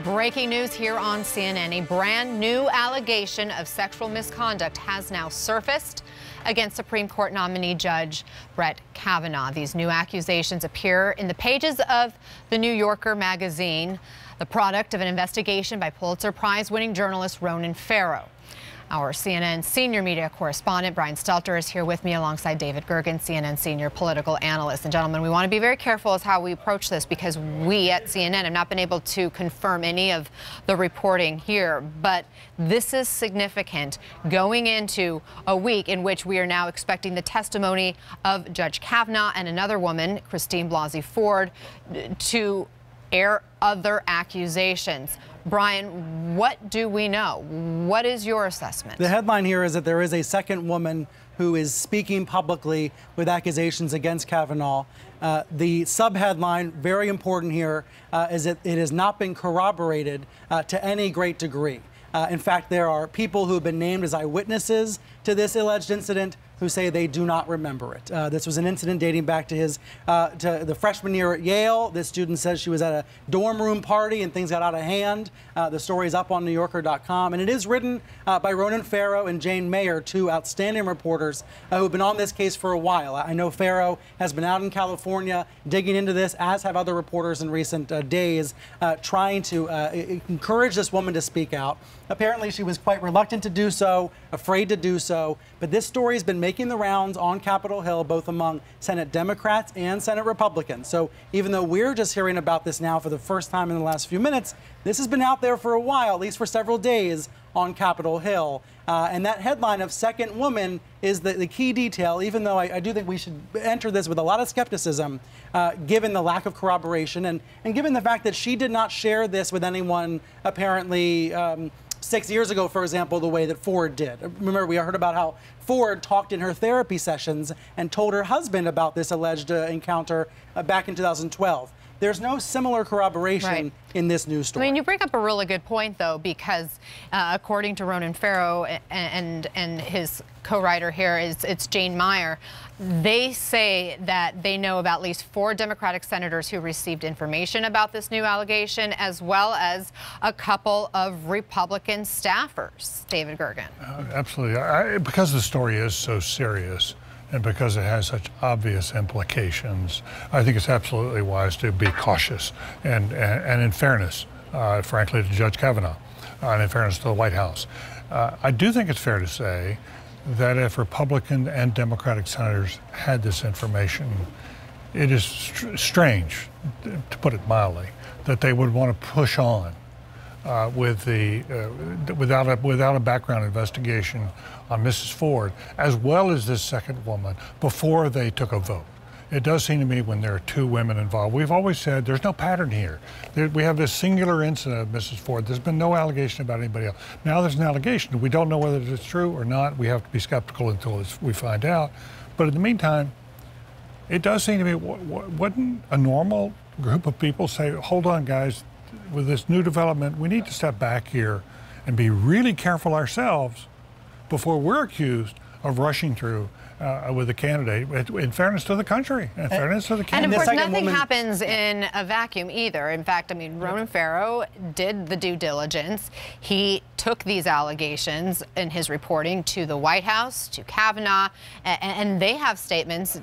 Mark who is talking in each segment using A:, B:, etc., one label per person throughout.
A: Breaking news here on CNN. A brand new allegation of sexual misconduct has now surfaced against Supreme Court nominee Judge Brett Kavanaugh. These new accusations appear in the pages of the New Yorker magazine, the product of an investigation by Pulitzer Prize-winning journalist Ronan Farrow. Our CNN senior media correspondent Brian Stelter is here with me alongside David Gergen, CNN senior political analyst. And gentlemen, we want to be very careful as how we approach this because we at CNN have not been able to confirm any of the reporting here. But this is significant going into a week in which we are now expecting the testimony of Judge Kavanaugh and another woman, Christine Blasey Ford, to air other accusations. Brian, what do we know? What is your assessment?
B: The headline here is that there is a second woman who is speaking publicly with accusations against Kavanaugh. The subheadline, very important here, is that it has not been corroborated to any great degree. In fact, there are people who have been named as eyewitnesses to this alleged incident who say they do not remember it. This was an incident dating back to to the freshman year at Yale. This student says she was at a dorm room party and things got out of hand. The story is up on NewYorker.com, and it is written by Ronan Farrow and Jane Mayer, two outstanding reporters who have been on this case for a while. I know Farrow has been out in California digging into this, as have other reporters in recent days, trying to encourage this woman to speak out. Apparently, she was quite reluctant to do so, afraid to do so, but this story has been making the rounds on Capitol Hill, both among Senate Democrats and Senate Republicans. So even though we're just hearing about this now for the first time in the last few minutes, this has been out there for a while, at least for several days, on Capitol Hill. And that headline of second woman is the key detail, even though I do think we should enter this with a lot of skepticism, given the lack of corroboration and given the fact that she did not share this with anyone apparently 6 years ago, for example, the way that Ford did. Remember, we heard about how Ford talked in her therapy sessions and told her husband about this alleged encounter back in 2012. There's no similar corroboration in this news story.
A: I mean, you bring up a really good point, though, because according to Ronan Farrow and his co-writer here, it's Jane Mayer, they say that they know of at least 4 Democratic senators who received information about this new allegation, as well as a couple of Republican staffers. David Gergen.
C: Absolutely. Because the story is so serious, and because it has such obvious implications, I think it's absolutely wise to be cautious and in fairness, frankly, to Judge Kavanaugh, and in fairness to the White House. I do think it's fair to say that if Republican and Democratic senators had this information, it is strange, to put it mildly, that they would want to push on with without a background investigation on Mrs. Ford, as well as this second woman, before they took a vote. It does seem to me when there are 2 women involved, we've always said there's no pattern here. We have this singular incident of Mrs. Ford. There's been no allegation about anybody else. Now there's an allegation. We don't know whether it's true or not. We have to be skeptical until we find out. But in the meantime, it does seem to me, wouldn't a normal group of people say, hold on, guys, with this new development, we need to step back here and be really careful ourselves before we're accused of rushing through with a candidate, in fairness to the country, in fairness to the candidate.
A: And of course, nothing happens in a vacuum either. In fact, I mean, Ronan Farrow did the due diligence. He took these allegations in his reporting to the White House, to Kavanaugh, and they have statements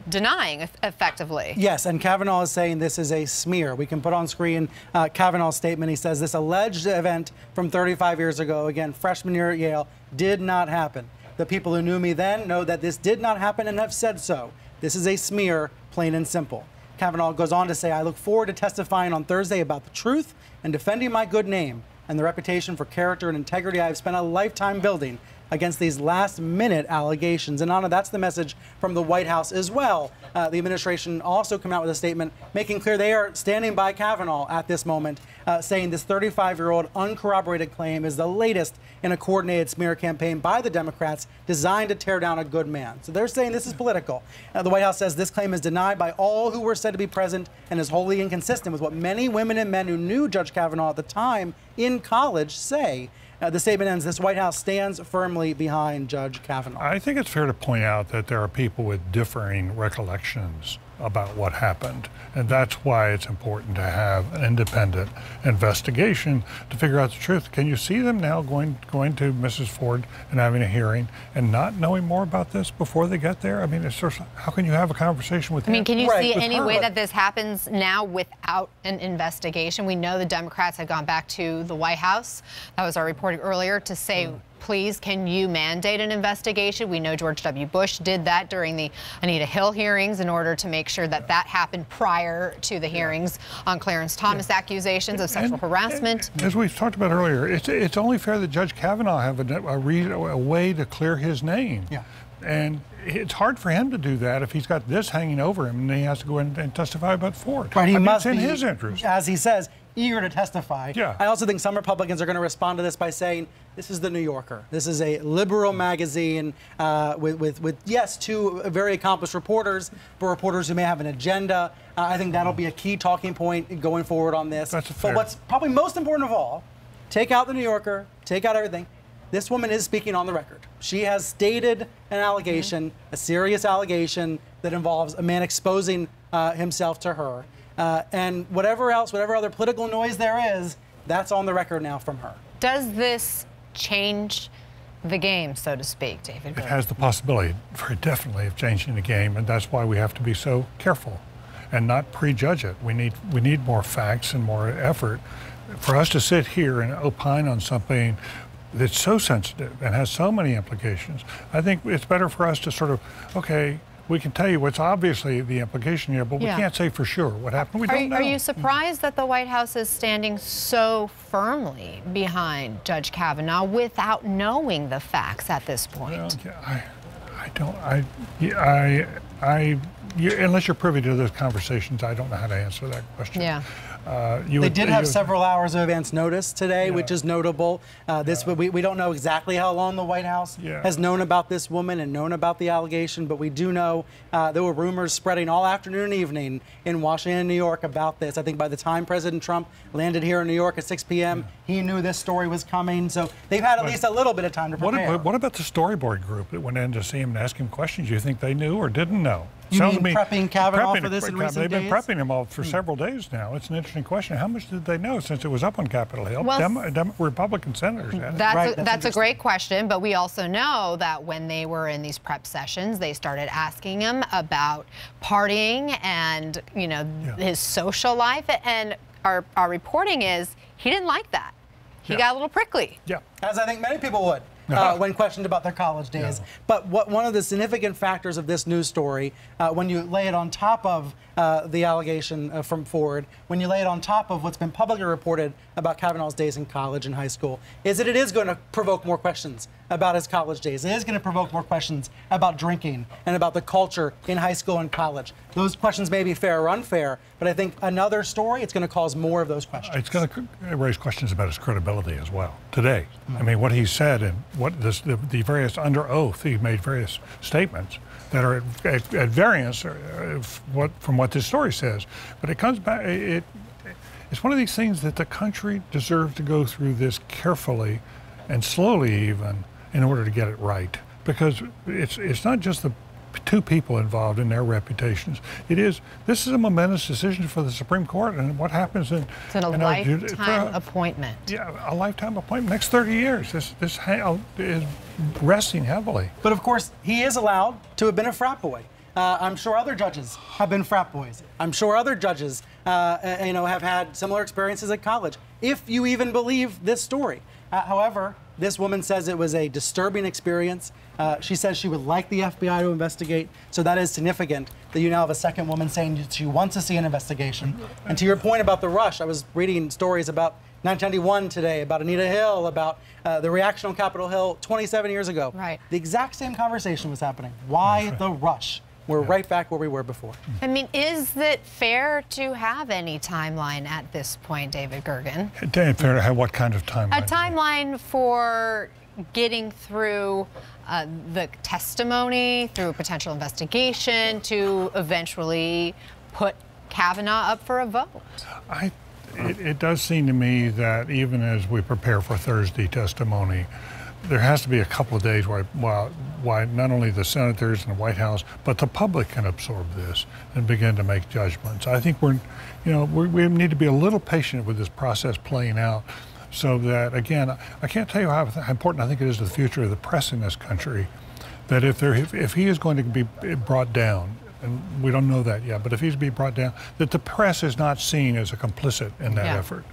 A: denying effectively.
B: Yes, and Kavanaugh is saying this is a smear. We can put on screen Kavanaugh's statement. He says this alleged event from 35 years ago, again, freshman year at Yale, did not happen. The people who knew me then know that this did not happen and have said so. This is a smear, plain and simple. Kavanaugh goes on to say, I look forward to testifying on Thursday about the truth and defending my good name and the reputation for character and integrity I have spent a lifetime building against these last-minute allegations. And Anna, that's the message from the White House as well. The administration also came out with a statement making clear they are standing by Kavanaugh at this moment, saying this 35-year-old uncorroborated claim is the latest in a coordinated smear campaign by the Democrats designed to tear down a good man. So they're saying this is political. The White House says this claim is denied by all who were said to be present and is wholly inconsistent with what many women and men who knew Judge Kavanaugh at the time in college say. The statement ends, this White House stands firmly behind Judge Kavanaugh.
C: I think it's fair to point out that there are people with differing recollections about what happened. And that's why it's important to have an independent investigation to figure out the truth. Can you see them now going to Mrs. Ford and having a hearing and not knowing more about this before they get there? I mean, it's sort of, how can you have a conversation with
A: I mean, can you see any
C: her?
A: way that this happens now without an investigation? We know the Democrats had gone back to the White House. That was our reporting earlier to say, please, can you mandate an investigation? We know George W. Bush did that during the Anita Hill hearings in order to make sure that that happened prior to the hearings on Clarence Thomas accusations of sexual harassment.
C: As we talked about earlier, it's only fair that Judge Kavanaugh have a way to clear his name.
B: Yeah.
C: And it's hard for him to do that if he's got this hanging over him and he has to go in and testify about Ford.
B: Right, he must
C: it's in
B: be,
C: his interest.
B: as he says, eager to testify.
C: Yeah.
B: I also think some Republicans are going to respond to this by saying, this is the New Yorker. This is a liberal magazine with yes, two very accomplished reporters, but reporters who may have an agenda. I think that'll be a key talking point going forward on this.
C: That's fair.
B: But what's probably most important of all, take out the New Yorker, take out everything. This woman is speaking on the record. She has stated an allegation, a serious allegation that involves a man exposing himself to her. And whatever other political noise there is, that's on the record now from her.
A: Does this change the game, so to speak, David?
C: It has the possibility, very definitely, of changing the game, and that's why we have to be so careful and not prejudge it. We need more facts and more effort. For us to sit here and opine on something that's so sensitive and has so many implications, I think it's better for us to sort of, okay, we can tell you what's obviously the implication here, but we can't say for sure what happened. We don't know.
A: Are you surprised that the White House is standing so firmly behind Judge Kavanaugh without knowing the facts at this point?
C: Well, unless you're privy to those conversations, I don't know how to answer that question.
A: Yeah.
B: They did have several hours of advance notice today, which is notable. We don't know exactly how long the White House has known about this woman and known about the allegation, but we do know there were rumors spreading all afternoon and evening in Washington and New York about this. I think by the time President Trump landed here in New York at 6 p.m., he knew this story was coming. So they've had at least a little bit of time to prepare.
C: What about the storyboard group that went in to see him and ask him questions? You think they knew or didn't know?
B: You mean prepping Kavanaugh for this in recent days?
C: They've been prepping him all for several days now. It's an interesting question. How much did they know since it was up on Capitol Hill?
A: Well,
C: Republican senators had it.
A: That's a great question, but we also know that when they were in these prep sessions, they started asking him about partying and, his social life. And our reporting is he didn't like that. He got a little prickly.
C: Yeah.
B: As I think many people would. When questioned about their college days.
C: Yeah.
B: But one of the significant factors of this news story, when you lay it on top of the allegation from Ford, when you lay it on top of what's been publicly reported about Kavanaugh's days in college and high school, is that it is going to provoke more questions about his college days. It is going to provoke more questions about drinking and about the culture in high school and college. Those questions may be fair or unfair, but I think another story, it's going to cause more of those questions.
C: It's going to raise questions about his credibility as well today. I mean, what he said and what the various under oath, he made various statements that are at variance from what this story says. But it comes back, it's one of these things that the country deserves to go through this carefully and slowly even in order to get it right. Because it's not just the two people involved in their reputations. This is a momentous decision for the Supreme Court, and what happens in
A: it's a lifetime appointment.
C: Yeah, a lifetime appointment. Next 30 years, this is resting heavily.
B: But of course, he is allowed to have been a frat boy. I'm sure other judges have been frat boys. I'm sure other judges, have had similar experiences at college, if you even believe this story. However, this woman says it was a disturbing experience. She says she would like the FBI to investigate, so that is significant that you now have a second woman saying she wants to see an investigation. And to your point about the rush, I was reading stories about 1991 today, about Anita Hill, about the reaction on Capitol Hill 27 years ago.
A: Right.
B: The exact same conversation was happening. Why the rush? We're right back where we were before.
A: I mean, is it fair to have any timeline at this point, David Gergen?
C: Fair to have what kind of timeline?
A: A timeline for getting through the testimony, through a potential investigation, to eventually put Kavanaugh up for a vote.
C: It does seem to me that even as we prepare for Thursday testimony, there has to be a couple of days why not only the senators and the White House, but the public can absorb this and begin to make judgments. I think we need to be a little patient with this process playing out, so that, again, I can't tell you how important I think it is to the future of the press in this country, that if he is going to be brought down, and we don't know that yet, but if he's to be brought down, that the press is not seen as a complicit in that effort.